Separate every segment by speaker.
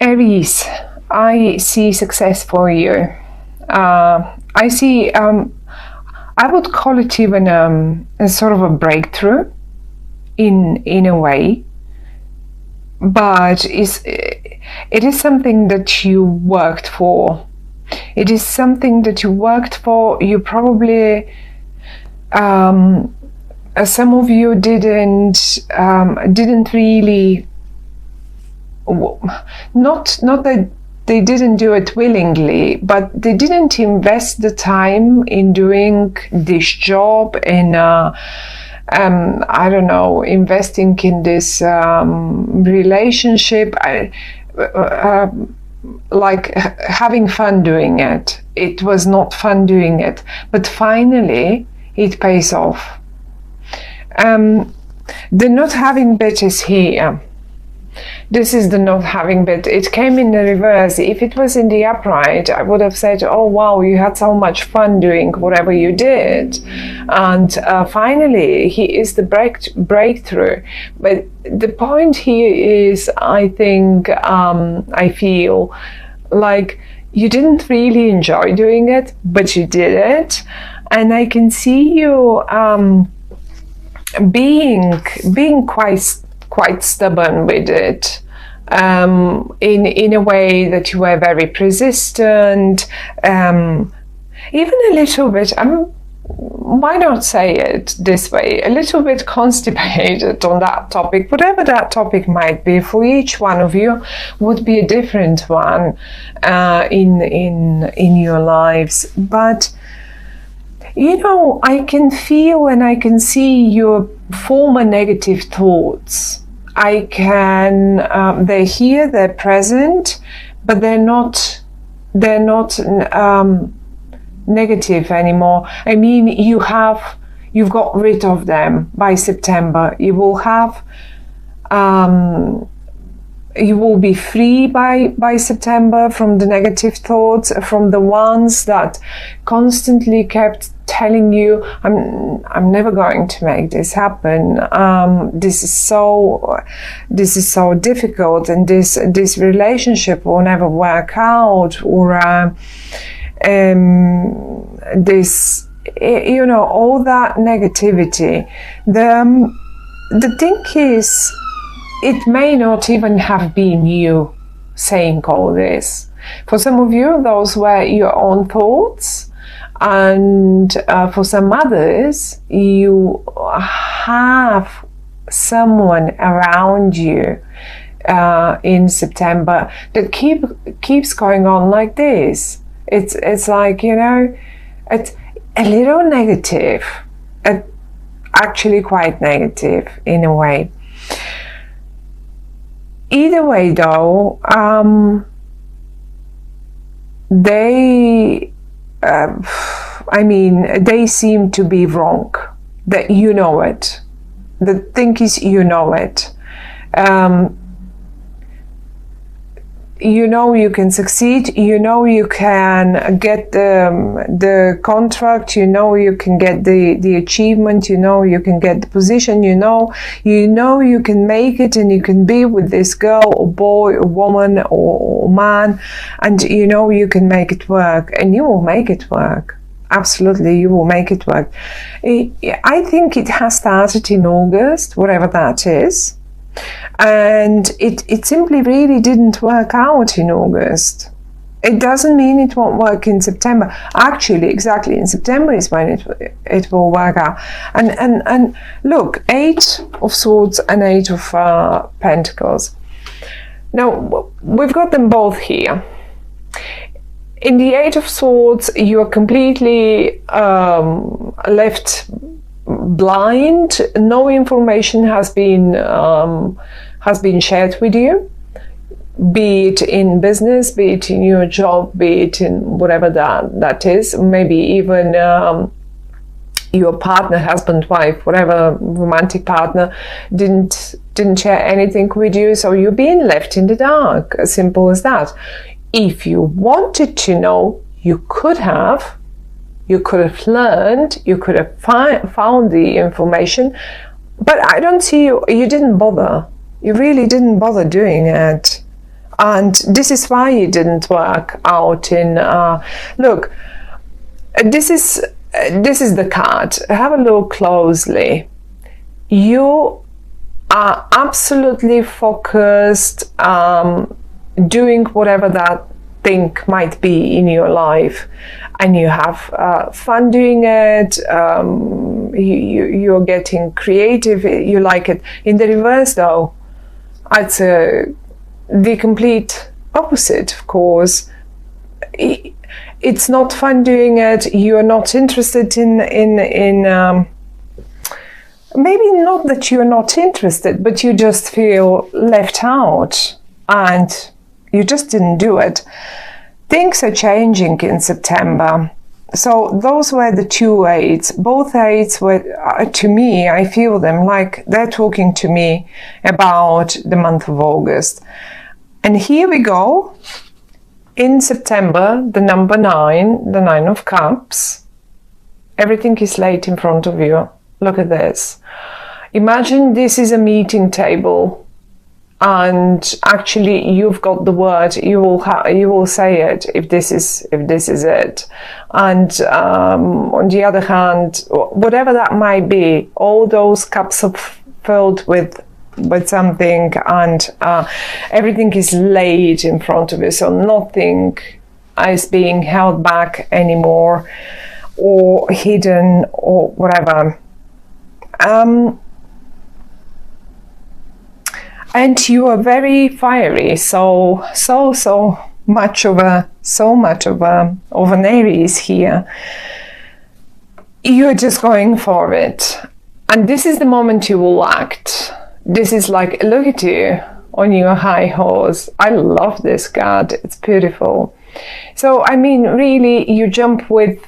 Speaker 1: Aries, I see success for you. I see, I would call it even a sort of a breakthrough in a way, but it is something that you worked for. It is something that you worked for. You probably, some of you didn't really, not that they didn't do it willingly, but they didn't invest the time in doing this job, in I don't know, investing in this relationship, like having fun doing it. It was not fun doing it, but finally it pays off. The not having bit is here. This is the not having bit. It came in the reverse. If it was in the upright, I would have said, oh wow, you had so much fun doing whatever you did. And finally, here is the breakthrough. But the point here is, I think, I feel like you didn't really enjoy doing it, but you did it. And I can see you being quite stubborn with it, in a way that you were very persistent, even a little bit, why not say it this way, a little bit constipated on that topic, whatever that topic might be. For each one of you would be a different one in your lives. But you know, I can feel and I can see your former negative thoughts. I can, they're here, they're present, but they're not negative anymore. I mean, you've got rid of them by September. You will have, you will be free by September from the negative thoughts, from the ones that constantly kept telling you, I'm never going to make this happen. This is so difficult, and this relationship will never work out, or this, you know, all that negativity. The thing is, it may not even have been you saying all this. For some of you, those were your own thoughts. And for some others, you have someone around you in September that keeps going on like this. It's like, you know, it's a little negative, actually quite negative in a way. Either way, though, they seem to be wrong. That you know it. The thing is, you know it. You know you can succeed. You know you can get the contract. You know you can get the achievement. You know you can get the position. You know you can make it, and you can be with this girl or boy or woman or man, and you know you can make it work, and you will make it work. Absolutely, you will make it work. I think it has started in August, whatever that is. And it simply really didn't work out in August. It doesn't mean it won't work in September. Actually, exactly, in September is when it will work out. And look, 8 of Swords and 8 of Pentacles. Now, we've got them both here. In the 8 of Swords, you are completely left blind. No information has been shared with you, be it in business, be it in your job, be it in whatever that is. Maybe even your partner, husband, wife, whatever romantic partner didn't share anything with you, so you're being left in the dark. As simple as that. If you wanted to know, you could have learned, you could have found the information, but I don't see you didn't bother. You really didn't bother doing it. And this is why it didn't work out in, look, this is the card. Have a look closely. You are absolutely focused, doing whatever that thing might be in your life, and you have fun doing it. You're getting creative. You like it. In the reverse, though, it's the complete opposite, of course. It's not fun doing it. You're not interested in maybe not that you're not interested, but you just feel left out and you just didn't do it. Things are changing in September. So those were the two eights. Both eights were, to me, I feel them like they're talking to me about the month of August. And here we go. In September, the number 9, the 9 of Cups, everything is laid in front of you. Look at this. Imagine this is a meeting table, and actually you've got the word. You will say it if this is it. And on the other hand, whatever that might be, all those cups are filled with something, and everything is laid in front of you, so nothing is being held back anymore or hidden or whatever. And you are very fiery, so much of an Aries here. You're just going for it, and this is the moment you will act. This is like, look at you on your high horse. I love this card. It's beautiful. So, I mean, really, you jump with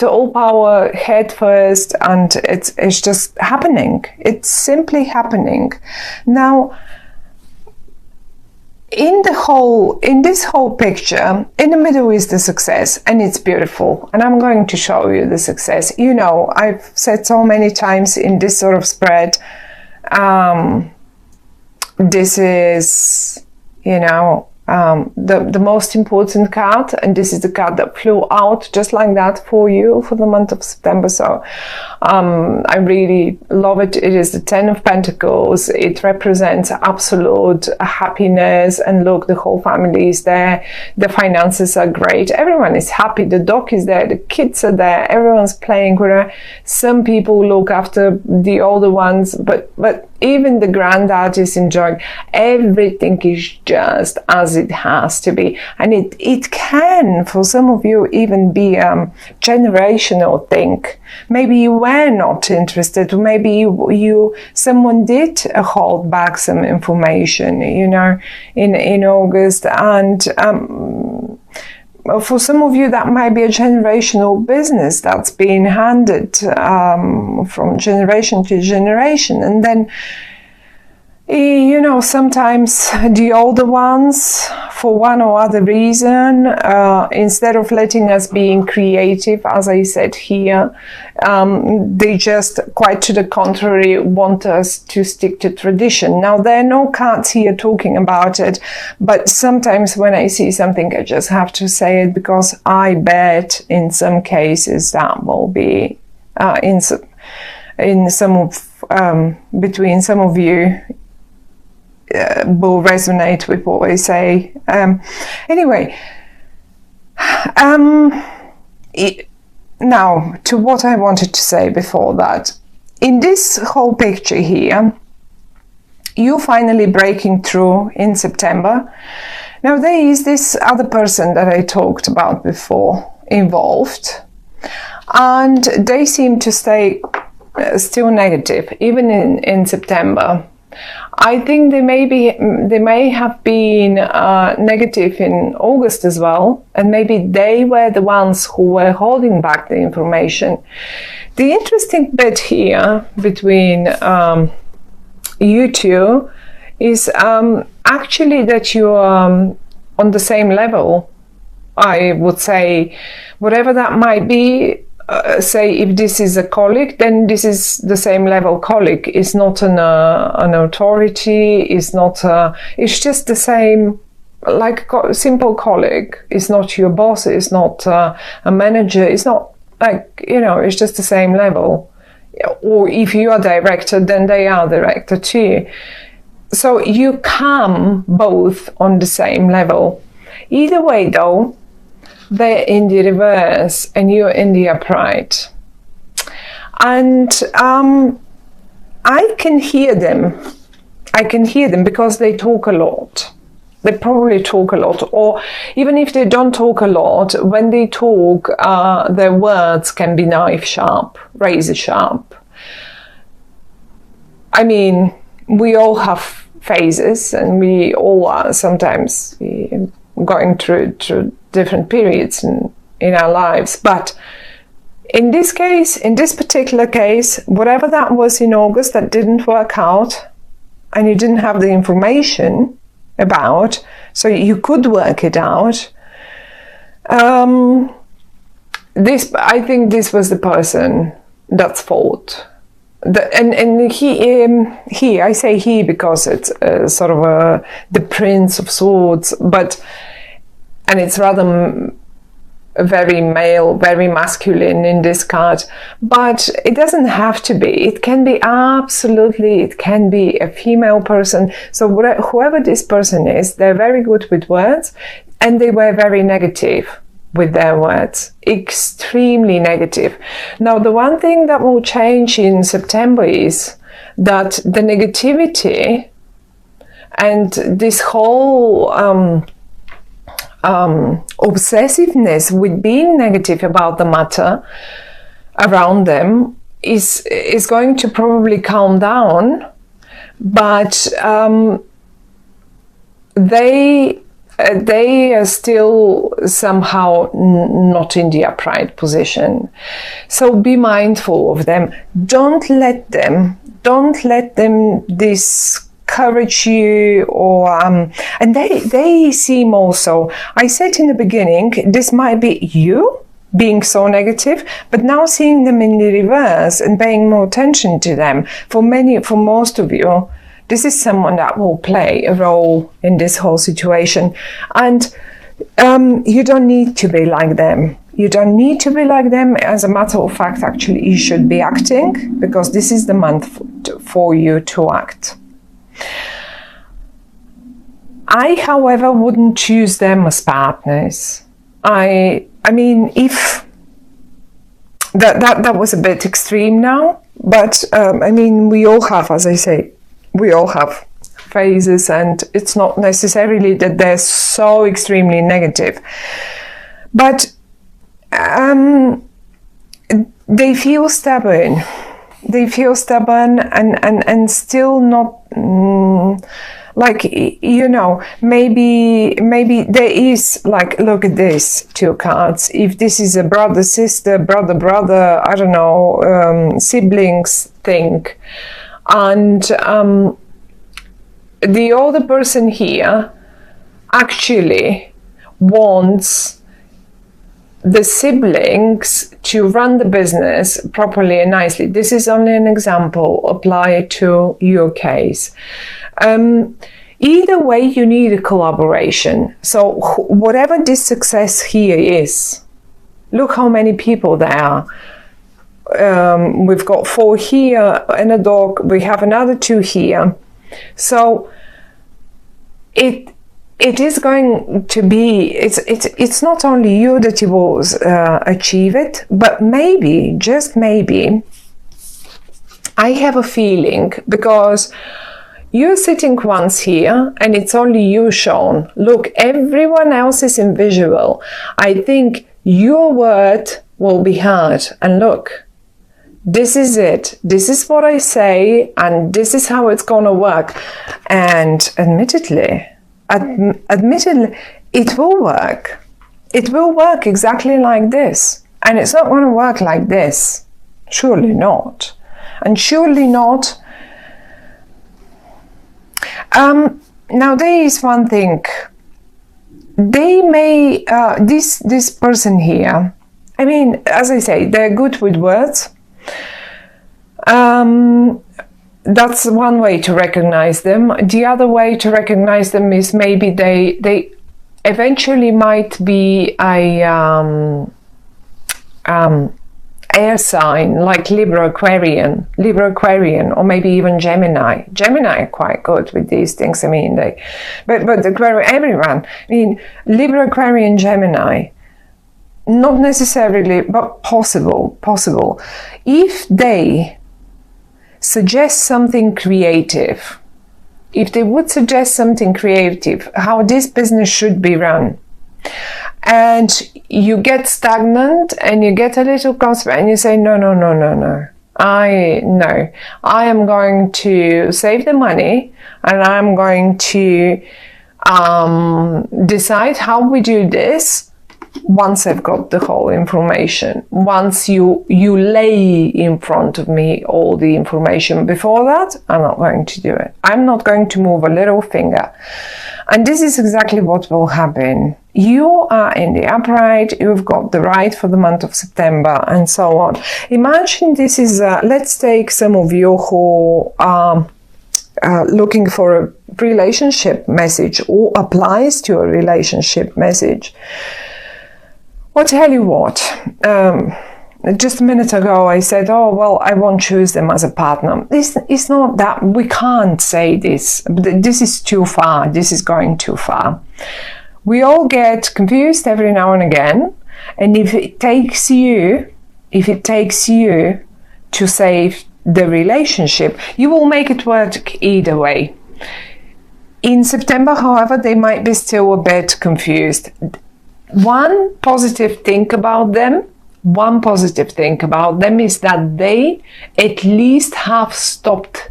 Speaker 1: all power head first, and it's just happening. It's simply happening. Now, in this whole picture, in the middle is the success, and it's beautiful. And I'm going to show you the success. You know, I've said so many times in this sort of spread, this is, you know, the most important card, and this is the card that flew out just like that for you for the month of September. So I really love it. It is the 10 of Pentacles. It represents absolute happiness, and look, the whole family is there. The finances are great. Everyone is happy. The dog is there. The kids are there. Everyone's playing with her. Some people look after the older ones, but even the granddad is enjoying. Everything is just as it has to be. And it can, for some of you, even be a generational thing. Maybe you were not interested, or maybe someone did hold back some information, you know, in August. And for some of you, that might be a generational business that's being handed from generation to generation. And then, you know, sometimes the older ones, for one or other reason, instead of letting us being creative, as I said here, they just, quite to the contrary, want us to stick to tradition. Now, there are no cards here talking about it, but sometimes when I see something, I just have to say it, because I bet in some cases that will be in some of between some of you. Will resonate with what I say. Anyway, now to what I wanted to say before that. In this whole picture here, you finally breaking through in September. Now there is this other person that I talked about before involved, and they seem to stay still negative even in September. I think they may have been negative in August as well, and maybe they were the ones who were holding back the information. The interesting bit here between you two is actually that you're on the same level. I would say, whatever that might be. Say if this is a colleague, then this is the same level colleague. It's not an authority. It's not. It's just the same like a simple colleague. It's not your boss, it's not a manager, it's not like, it's just the same level. Or if you are director, then they are director too. So you come both on the same level. Either way though, they're in the reverse and you're in the upright. And I can hear them. I can hear them because they talk a lot. They probably talk a lot. Or even if they don't talk a lot, when they talk, their words can be knife sharp, razor sharp. I mean, we all have phases and we all are sometimes going through different periods in our lives. But in this case, in this particular case, whatever that was in August that didn't work out and you didn't have the information about, so you could work it out. I think this was the person that's fault. And he, I say he because it's sort of the Prince of Swords, and it's rather very male, very masculine in this card, but it doesn't have to be. It can be it can be a female person. So whoever this person is, they're very good with words, and they were very negative with their words, extremely negative. Now, the one thing that will change in September is that the negativity and this whole obsessiveness with being negative about the matter around them is going to probably calm down, but they are still somehow not in the upright position. So be mindful of them. Don't let them discourage you, or and they seem also, I said in the beginning, this might be you being so negative, but now seeing them in the reverse and paying more attention to them, for most of you, this is someone that will play a role in this whole situation. And you don't need to be like them. You don't need to be like them. As a matter of fact, actually, you should be acting, because this is the month for you to act. I, however, wouldn't choose them as partners. I mean, if that was a bit extreme now, but I mean, we all have, as I say, we all have phases, and it's not necessarily that they're so extremely negative, but they feel stubborn. They feel stubborn and still not like, maybe there is, like, look at this, 2 cards. If this is a brother, sister, brother, I don't know, siblings thing, and the other person here actually wants the siblings to run the business properly and nicely. This is only an example. Apply it to your case. Either way, you need a collaboration. So whatever this success here is, look how many people there are. We've got 4 here and a dog. We have another 2 here. So it is going to be, it's not only you that you will achieve it, but maybe, just maybe, I have a feeling, because you're sitting once here and it's only you shown. Look, everyone else is invisible. I think your word will be heard. And look, this is it. This is what I say, and this is how it's going to work. And admittedly, it will work. It will work exactly like this. And it's not going to work like this. Surely not. And surely not. Now there is one thing. They may, this person here, I mean, as I say, they're good with words. that's one way to recognize them. The other way to recognize them is maybe they eventually might be a air sign like Libra Aquarian, or maybe even Gemini. Gemini are quite good with these things. I mean, but everyone. I mean, Libra Aquarian, Gemini, not necessarily, but possible. If they suggest something creative, if they would suggest something creative, how this business should be run, and you get stagnant and you get a little concerned and you say, no, I am going to save the money, and I'm going to decide how we do this once I've got the whole information, once you lay in front of me all the information. Before that, I'm not going to do it. I'm not going to move a little finger. And this is exactly what will happen. You are in the upright, you've got the right for the month of September, and so on. Imagine this is, let's take some of you who are looking for a relationship message or applies to a relationship message. I'll tell you what, just a minute ago I said, oh, well, I won't choose them as a partner. It's not that, we can't say this. This is too far. This is going too far. We all get confused every now and again. And if it takes you to save the relationship, you will make it work either way. In September, however, they might be still a bit confused. One positive thing about them is that they at least have stopped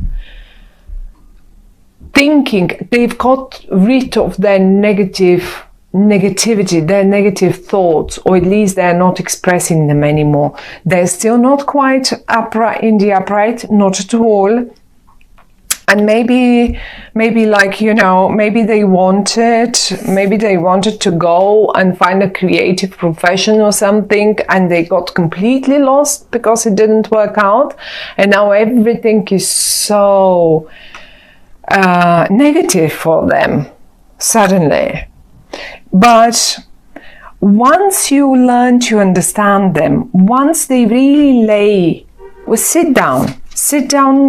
Speaker 1: thinking. They've got rid of their negativity, their negative thoughts, or at least they're not expressing them anymore. They're still not quite upright in the upright, not at all. And maybe like, you know, maybe they wanted to go and find a creative profession or something, and they got completely lost because it didn't work out. And now everything is so negative for them suddenly. But once you learn to understand them, once they really sit down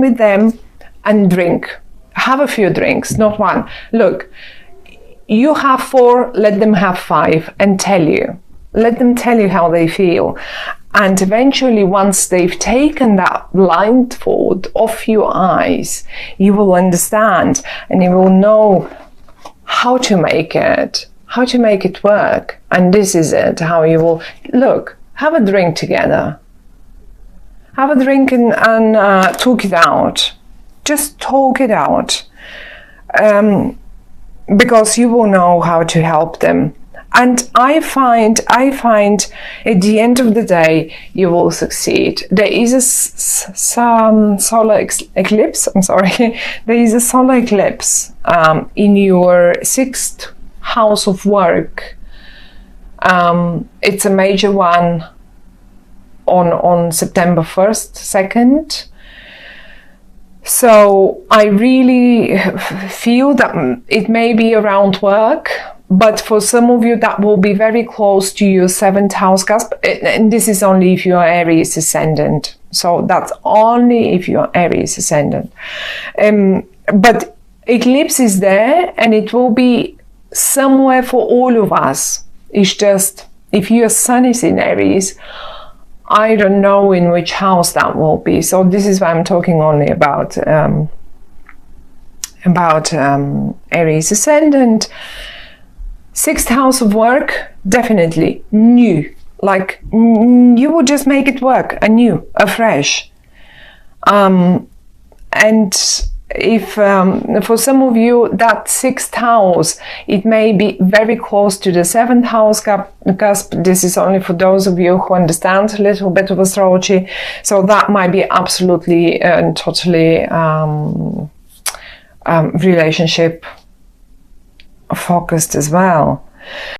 Speaker 1: with them and drink. Have a few drinks, not one. Look, you have 4, let them have 5 and tell you. Let them tell you how they feel. And eventually, once they've taken that blindfold off your eyes, you will understand and you will know how to make it work. And this is it, how you will, look, have a drink together. Have a drink and talk it out. Just talk it out, because you will know how to help them. And I find at the end of the day, you will succeed. There is a solar eclipse. There is a solar eclipse in your 6th house of work. It's a major one on September 1st, 2nd. So I really feel that it may be around work, but for some of you that will be very close to your 7th house cusp, and this is only if you are Aries ascendant. So that's only if you are Aries ascendant. But eclipse is there, and it will be somewhere for all of us. It's just, if your sun is in Aries, I don't know in which house that will be. So this is why I'm talking only about Aries ascendant. 6th house of work, definitely new. Like you will just make it work anew, afresh. And if for some of you that 6th house, it may be very close to the 7th house cusp. This is only for those of you who understand a little bit of astrology. So that might be absolutely and totally relationship focused as well.